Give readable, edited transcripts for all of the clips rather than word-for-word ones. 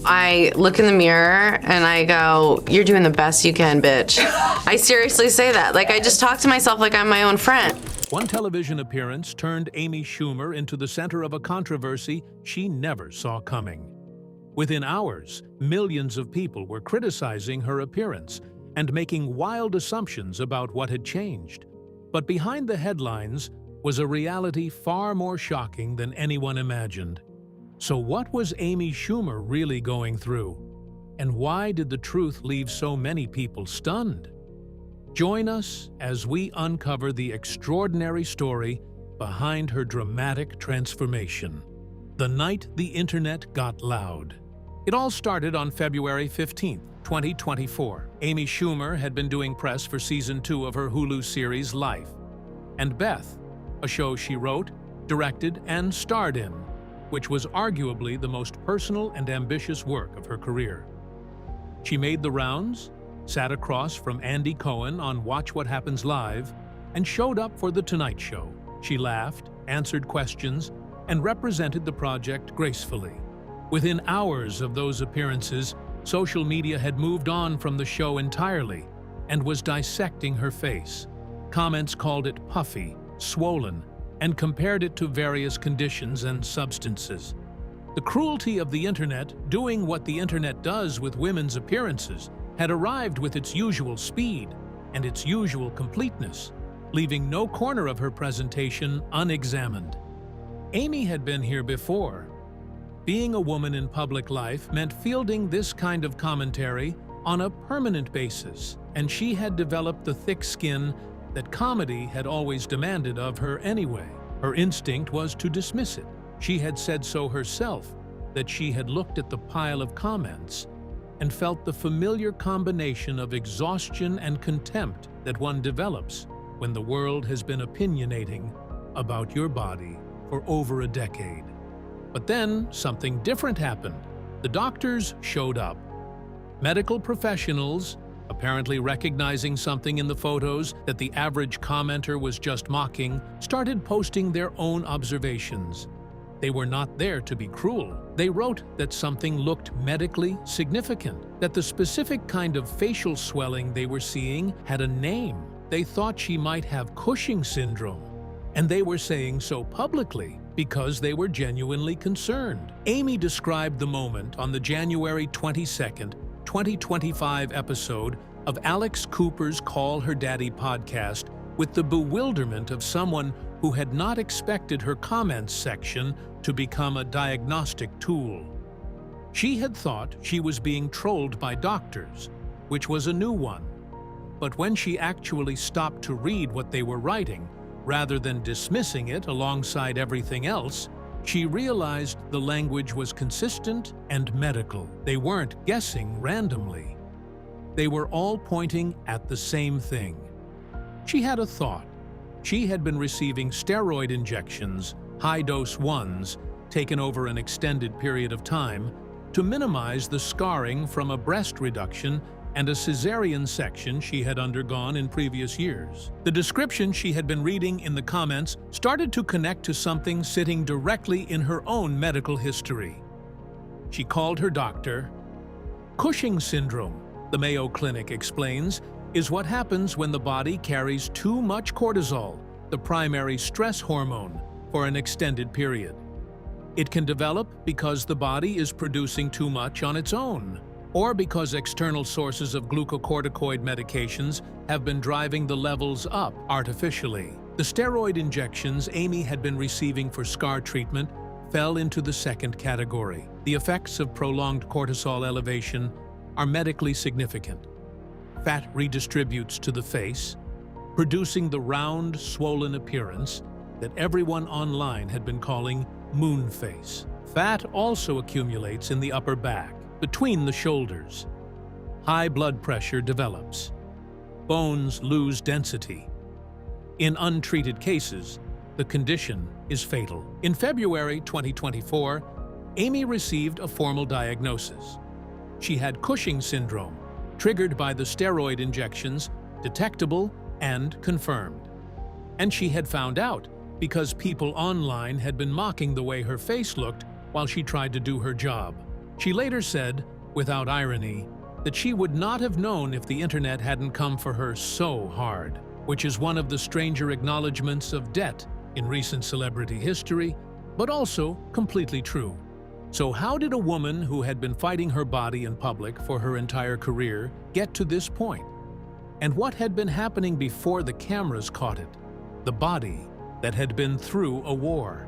I look in the mirror and I go, "You're doing the best you can, bitch." I seriously say that. Like, I just talk to myself like I'm my own friend. One television appearance turned Amy Schumer into the center of a controversy she never saw coming. Within hours, millions of people were criticizing her appearance and making wild assumptions about what had changed. But behind the headlines was a reality far more shocking than anyone imagined. So what was Amy Schumer really going through? And why did the truth leave so many people stunned? Join us as we uncover the extraordinary story behind her dramatic transformation. The night the internet got loud. It all started on February 15, 2024. Amy Schumer had been doing press for season 2 of her Hulu series Life. And Beth, a show she wrote, directed, and starred in, which was arguably the most personal and ambitious work of her career. She made the rounds, sat across from Andy Cohen on Watch What Happens Live, and showed up for The Tonight Show. She laughed, answered questions, and represented the project gracefully. Within hours of those appearances, social media had moved on from the show entirely and was dissecting her face. Comments called it puffy, swollen, and compared it to various conditions and substances. The cruelty of the internet, doing what the internet does with women's appearances, had arrived with its usual speed and its usual completeness, leaving no corner of her presentation unexamined. Amy had been here before. Being a woman in public life meant fielding this kind of commentary on a permanent basis, and she had developed the thick skin that comedy had always demanded of her anyway. Her instinct was to dismiss it. She had said so herself, that she had looked at the pile of comments and felt the familiar combination of exhaustion and contempt that one develops when the world has been opinionating about your body for over a decade. But then something different happened. The doctors showed up. Medical professionals, apparently recognizing something in the photos that the average commenter was just mocking, started posting their own observations. They were not there to be cruel. They wrote that something looked medically significant, that the specific kind of facial swelling they were seeing had a name. They thought she might have Cushing syndrome, and they were saying so publicly because they were genuinely concerned. Amy described the moment on the January 22nd, 2025 episode of Alex Cooper's Call Her Daddy podcast with the bewilderment of someone who had not expected her comments section to become a diagnostic tool. She had thought she was being trolled by doctors, which was a new one. But when she actually stopped to read what they were writing, rather than dismissing it alongside everything else, she realized the language was consistent and medical. They weren't guessing randomly. They were all pointing at the same thing. She had a thought. She had been receiving steroid injections, high-dose ones, taken over an extended period of time, to minimize the scarring from a breast reduction and a cesarean section she had undergone in previous years. The description she had been reading in the comments started to connect to something sitting directly in her own medical history. She called her doctor. Cushing syndrome, the Mayo Clinic explains, is what happens when the body carries too much cortisol, the primary stress hormone, for an extended period. It can develop because the body is producing too much on its own, or because external sources of glucocorticoid medications have been driving the levels up artificially. The steroid injections Amy had been receiving for scar treatment fell into the second category. The effects of prolonged cortisol elevation are medically significant. Fat redistributes to the face, producing the round, swollen appearance that everyone online had been calling moon face. Fat also accumulates in the upper back, between the shoulders. High blood pressure develops. Bones lose density. In untreated cases, the condition is fatal. In February 2024, Amy received a formal diagnosis. She had Cushing syndrome, triggered by the steroid injections, detectable and confirmed. And she had found out because people online had been mocking the way her face looked while she tried to do her job. She later said, without irony, that she would not have known if the internet hadn't come for her so hard, which is one of the stranger acknowledgments of debt in recent celebrity history, but also completely true. So how did a woman who had been fighting her body in public for her entire career get to this point? And what had been happening before the cameras caught it? The body that had been through a war.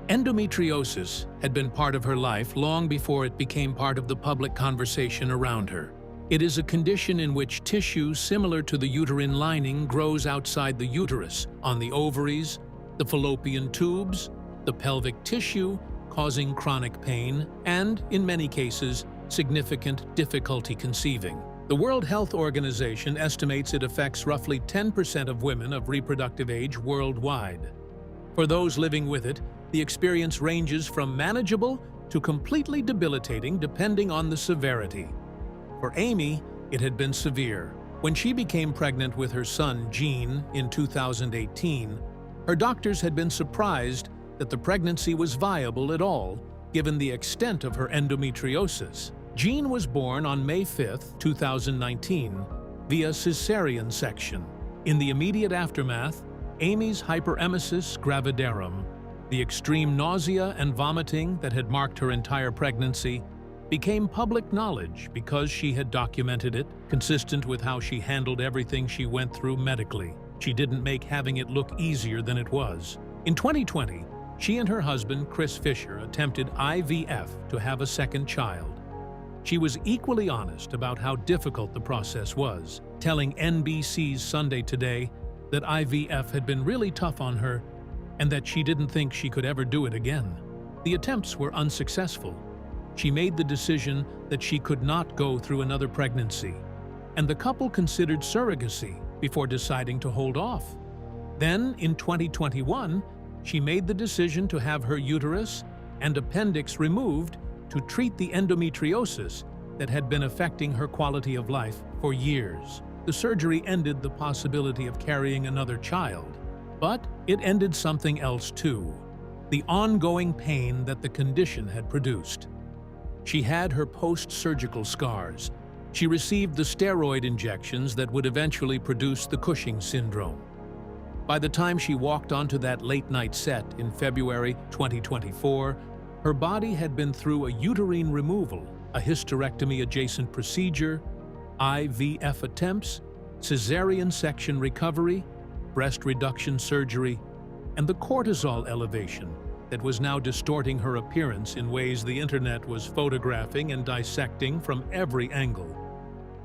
Endometriosis had been part of her life long before it became part of the public conversation around her. It is a condition in which tissue similar to the uterine lining grows outside the uterus, on the ovaries, the fallopian tubes, the pelvic tissue, causing chronic pain and, in many cases, significant difficulty conceiving. The World Health Organization estimates it affects roughly 10% of women of reproductive age worldwide. For those living with it, the experience ranges from manageable to completely debilitating depending on the severity. For Amy, it had been severe. When she became pregnant with her son, Gene, in 2018, her doctors had been surprised that the pregnancy was viable at all, given the extent of her endometriosis. Gene was born on May 5, 2019, via cesarean section. In the immediate aftermath, Amy's hyperemesis gravidarum, the extreme nausea and vomiting that had marked her entire pregnancy, became public knowledge because she had documented it, consistent with how she handled everything she went through medically. She didn't make having it look easier than it was. In 2020, she and her husband, Chris Fisher, attempted IVF to have a second child. She was equally honest about how difficult the process was, telling NBC's Sunday Today that IVF had been really tough on her and that she didn't think she could ever do it again. The attempts were unsuccessful. She made the decision that she could not go through another pregnancy, and the couple considered surrogacy before deciding to hold off. Then, in 2021, she made the decision to have her uterus and appendix removed to treat the endometriosis that had been affecting her quality of life for years. The surgery ended the possibility of carrying another child, but it ended something else too: the ongoing pain that the condition had produced. She had her post-surgical scars. She received the steroid injections that would eventually produce the Cushing syndrome. By the time she walked onto that late-night set in February 2024, her body had been through a uterine removal, a hysterectomy-adjacent procedure, IVF attempts, cesarean section recovery, breast reduction surgery, and the cortisol elevation that was now distorting her appearance in ways the internet was photographing and dissecting from every angle.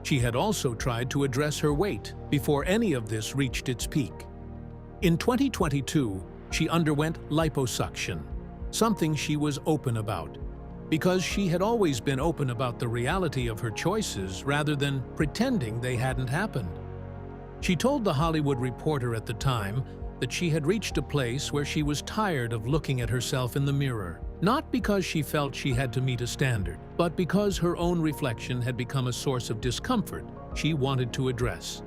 She had also tried to address her weight before any of this reached its peak. In 2022, she underwent liposuction, something she was open about, because she had always been open about the reality of her choices rather than pretending they hadn't happened. She told The Hollywood Reporter at the time that she had reached a place where she was tired of looking at herself in the mirror, not because she felt she had to meet a standard, but because her own reflection had become a source of discomfort she wanted to address.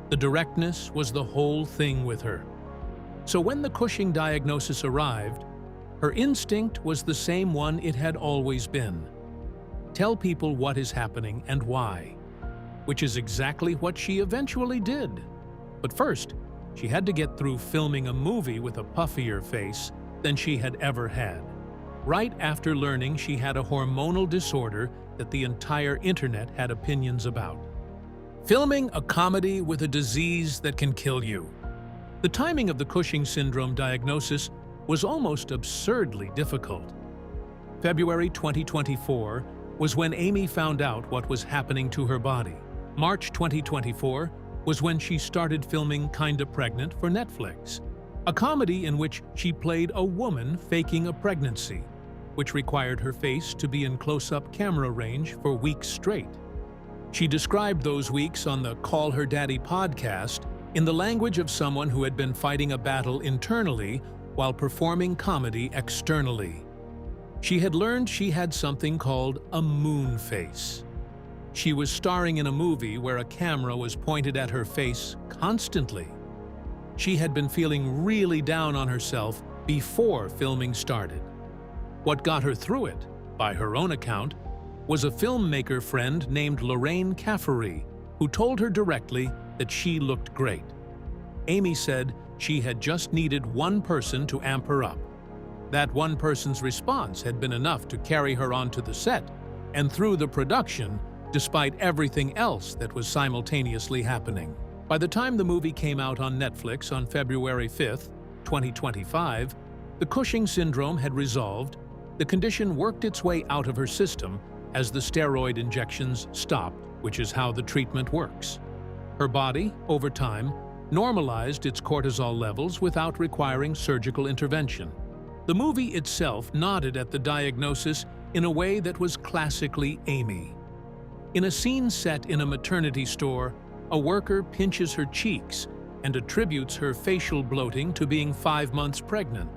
The directness was the whole thing with her. So when the Cushing diagnosis arrived, her instinct was the same one it had always been: tell people what is happening and why, which is exactly what she eventually did. But first, she had to get through filming a movie with a puffier face than she had ever had, right after learning she had a hormonal disorder that the entire internet had opinions about. Filming a comedy with a disease that can kill you. The timing of the Cushing syndrome diagnosis was almost absurdly difficult. February 2024 was when Amy found out what was happening to her body. March 2024 was when she started filming Kinda Pregnant for Netflix, a comedy in which she played a woman faking a pregnancy, which required her face to be in close-up camera range for weeks straight. She described those weeks on the Call Her Daddy podcast in the language of someone who had been fighting a battle internally while performing comedy externally. She had learned she had something called a moon face. She was starring in a movie where a camera was pointed at her face constantly. She had been feeling really down on herself before filming started. What got her through it, by her own account, was a filmmaker friend named Lorraine Caffery, who told her directly that she looked great. Amy said she had just needed one person to amp her up. That one person's response had been enough to carry her onto the set and through the production, despite everything else that was simultaneously happening. By the time the movie came out on Netflix on February 5, 2025, the Cushing syndrome had resolved. The condition worked its way out of her system as the steroid injections stopped, which is how the treatment works. Her body, over time, normalized its cortisol levels without requiring surgical intervention. The movie itself nodded at the diagnosis in a way that was classically Amy. In a scene set in a maternity store, a worker pinches her cheeks and attributes her facial bloating to being 5 months pregnant.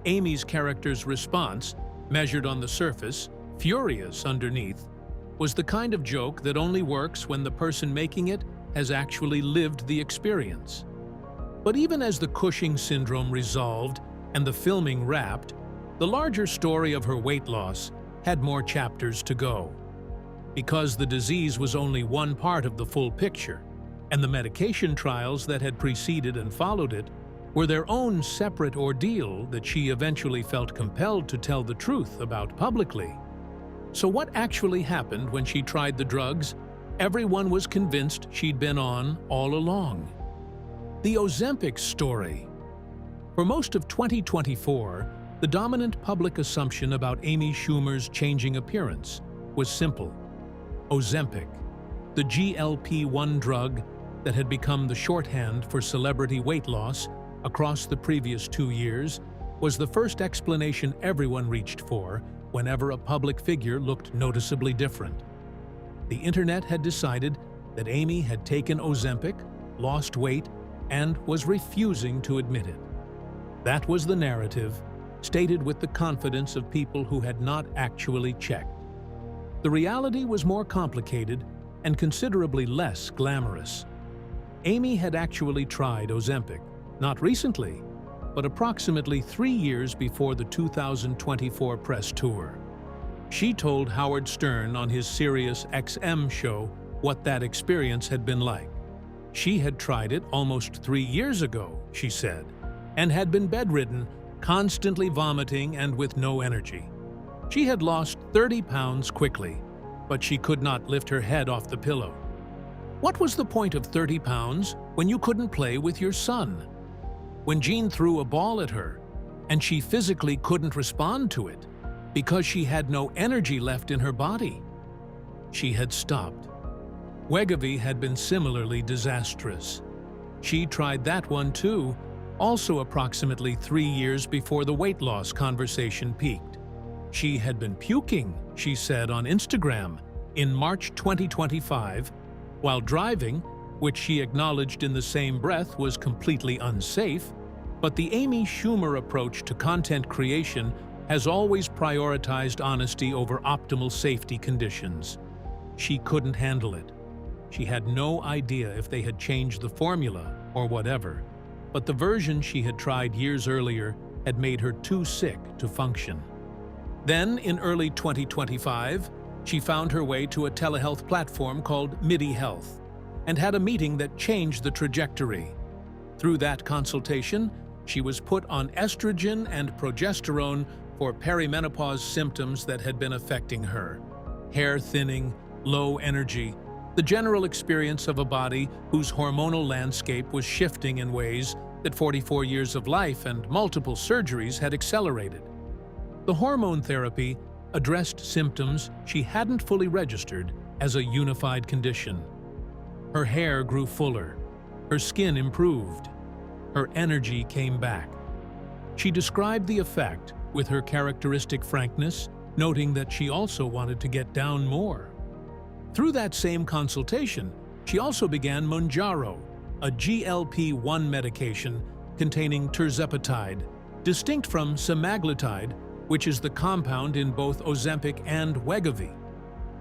Amy's character's response, measured on the surface, furious underneath, was the kind of joke that only works when the person making it has actually lived the experience. But even as the Cushing syndrome resolved and the filming wrapped, the larger story of her weight loss had more chapters to go. Because the disease was only one part of the full picture, and the medication trials that had preceded and followed it were their own separate ordeal that she eventually felt compelled to tell the truth about publicly. So what actually happened when she tried the drugs everyone was convinced she'd been on all along? The Ozempic story. For most of 2024, the dominant public assumption about Amy Schumer's changing appearance was simple. Ozempic, the GLP-1 drug that had become the shorthand for celebrity weight loss across the previous 2 years, was the first explanation everyone reached for whenever a public figure looked noticeably different. The internet had decided that Amy had taken Ozempic, lost weight, and was refusing to admit it. That was the narrative, stated with the confidence of people who had not actually checked. The reality was more complicated and considerably less glamorous. Amy had actually tried Ozempic, not recently, but approximately 3 years before the 2024 press tour. She told Howard Stern on his Sirius XM show what that experience had been like. She had tried it almost 3 years ago, she said, and had been bedridden, constantly vomiting and with no energy. She had lost 30 pounds quickly, but she could not lift her head off the pillow. What was the point of 30 pounds when you couldn't play with your son? When Gene threw a ball at her, and she physically couldn't respond to it because she had no energy left in her body, she had stopped. Wegovy had been similarly disastrous. She tried that one too, also approximately 3 years before the weight loss conversation peaked. She had been puking, she said on Instagram, in March 2025, while driving, which she acknowledged in the same breath was completely unsafe. But the Amy Schumer approach to content creation has always prioritized honesty over optimal safety conditions. She couldn't handle it. She had no idea if they had changed the formula or whatever, but the version she had tried years earlier had made her too sick to function. Then, in early 2025, she found her way to a telehealth platform called MIDI Health and had a meeting that changed the trajectory. Through that consultation, she was put on estrogen and progesterone for perimenopause symptoms that had been affecting her: hair thinning, low energy, the general experience of a body whose hormonal landscape was shifting in ways that 44 years of life and multiple surgeries had accelerated. The hormone therapy addressed symptoms she hadn't fully registered as a unified condition. Her hair grew fuller, her skin improved, her energy came back. She described the effect with her characteristic frankness, noting that she also wanted to get down more. Through that same consultation, she also began Mounjaro, a GLP-1 medication containing tirzepatide, distinct from semaglutide, which is the compound in both Ozempic and Wegovy.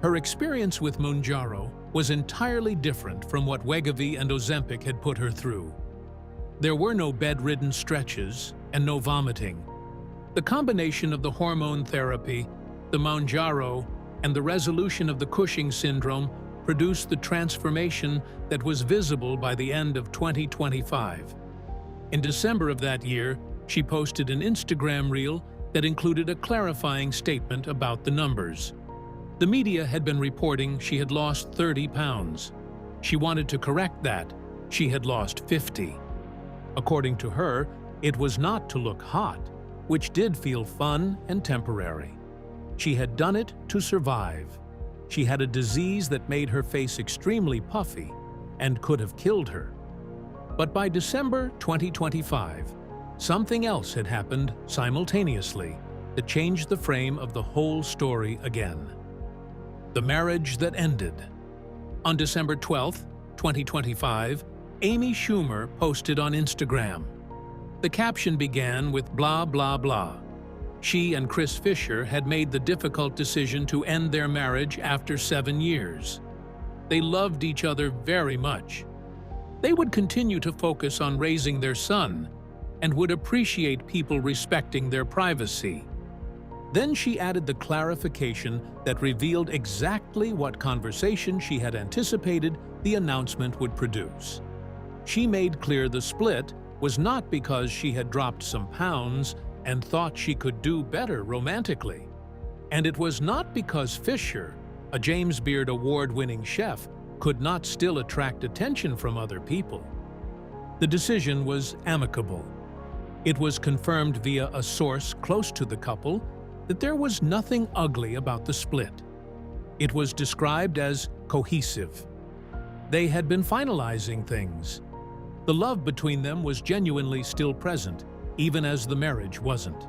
Her experience with Mounjaro was entirely different from what Wegovy and Ozempic had put her through. There were no bedridden stretches and no vomiting. The combination of the hormone therapy, the Mounjaro, and the resolution of the Cushing syndrome produced the transformation that was visible by the end of 2025. In December of that year, she posted an Instagram reel that included a clarifying statement about the numbers. The media had been reporting she had lost 30 pounds. She wanted to correct that. She had lost 50. According to her, it was not to look hot, which did feel fun and temporary. She had done it to survive. She had a disease that made her face extremely puffy and could have killed her. But by December 2025, something else had happened simultaneously that changed the frame of the whole story again. The marriage that ended. On December 12, 2025, Amy Schumer posted on Instagram. The caption began with blah blah blah. She and Chris Fisher had made the difficult decision to end their marriage after 7 years. They loved each other very much. They would continue to focus on raising their son and would appreciate people respecting their privacy. Then she added the clarification that revealed exactly what conversation she had anticipated the announcement would produce. She made clear the split was not because she had dropped some pounds and thought she could do better romantically. And it was not because Fisher, a James Beard award-winning chef, could not still attract attention from other people. The decision was amicable. It was confirmed via a source close to the couple that there was nothing ugly about the split. It was described as cohesive. They had been finalizing things. The love between them was genuinely still present, even as the marriage wasn't.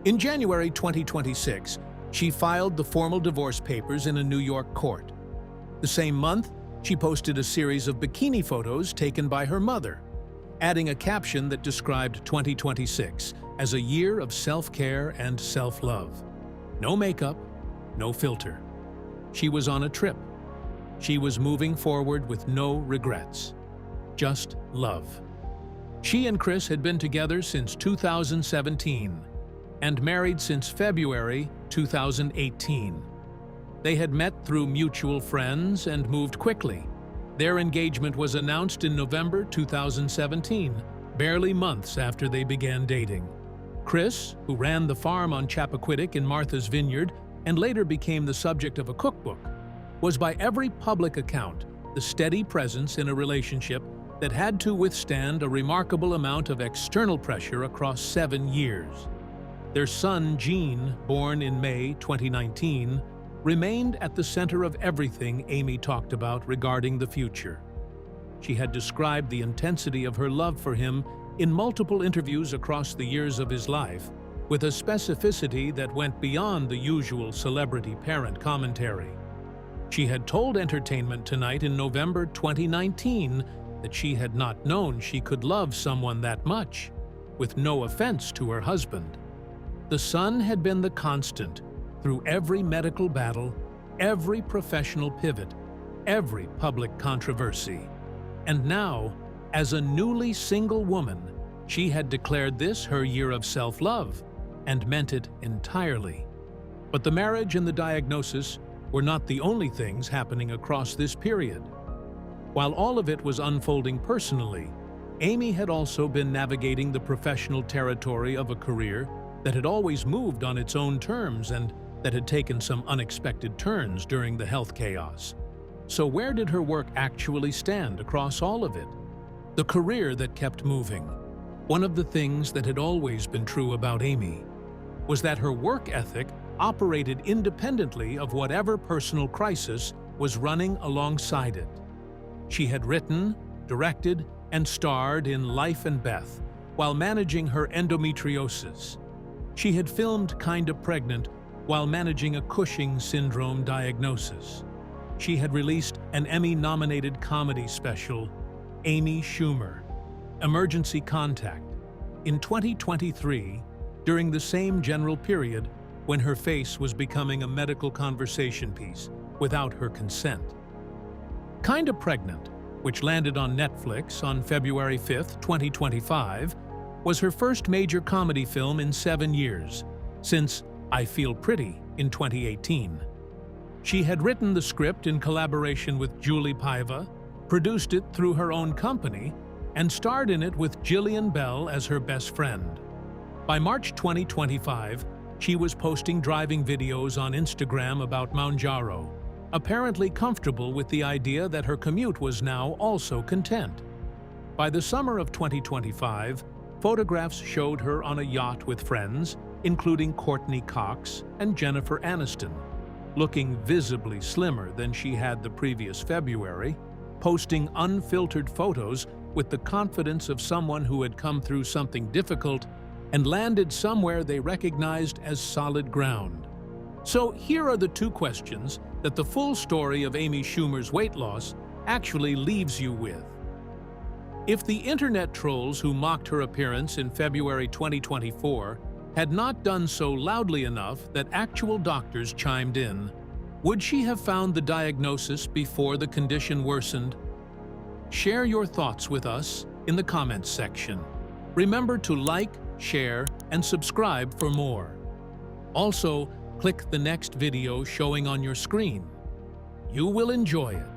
In January 2026, she filed the formal divorce papers in a New York court. The same month, she posted a series of bikini photos taken by her mother, adding a caption that described 2026 as a year of self-care and self-love. No makeup, no filter. She was on a trip. She was moving forward with no regrets. Just love. She and Chris had been together since 2017 and married since February 2018. They had met through mutual friends and moved quickly. Their engagement was announced in November 2017, barely months after they began dating. Chris, who ran the farm on Chappaquiddick in Martha's Vineyard and later became the subject of a cookbook, was by every public account the steady presence in a relationship that had to withstand a remarkable amount of external pressure across 7 years. Their son, Gene, born in May 2019, remained at the center of everything Amy talked about regarding the future. She had described the intensity of her love for him in multiple interviews across the years of his life, with a specificity that went beyond the usual celebrity parent commentary. She had told Entertainment Tonight in November 2019 that she had not known she could love someone that much, with no offense to her husband. The son had been the constant through every medical battle, every professional pivot, every public controversy. And now, as a newly single woman, she had declared this her year of self-love and meant it entirely. But the marriage and the diagnosis were not the only things happening across this period. While all of it was unfolding personally, Amy had also been navigating the professional territory of a career that had always moved on its own terms and that had taken some unexpected turns during the health chaos. So where did her work actually stand across all of it? The career that kept moving. One of the things that had always been true about Amy was that her work ethic operated independently of whatever personal crisis was running alongside it. She had written, directed, and starred in Life and Beth while managing her endometriosis. She had filmed Kinda Pregnant while managing a Cushing syndrome diagnosis. She had released an Emmy-nominated comedy special, Amy Schumer, Emergency Contact, in 2023, during the same general period when her face was becoming a medical conversation piece without her consent. Kinda Pregnant which landed on Netflix on February 5, 2025, was her first major comedy film in 7 years, since I Feel Pretty in 2018. She had written the script in collaboration with Julie Paiva, produced it through her own company, and starred in it with Jillian Bell as her best friend. By March 2025, she was posting driving videos on Instagram about Mounjaro, apparently comfortable with the idea that her commute was now also content. By the summer of 2025, photographs showed her on a yacht with friends, including Courtney Cox and Jennifer Aniston, looking visibly slimmer than she had the previous February, posting unfiltered photos with the confidence of someone who had come through something difficult and landed somewhere they recognized as solid ground. So here are the 2 questions that the full story of Amy Schumer's weight loss actually leaves you with. If the internet trolls who mocked her appearance in February 2024 had not done so loudly enough that actual doctors chimed in, would she have found the diagnosis before the condition worsened? Share your thoughts with us in the comments section. Remember to like, share, and subscribe for more. Also, click the next video showing on your screen. You will enjoy it.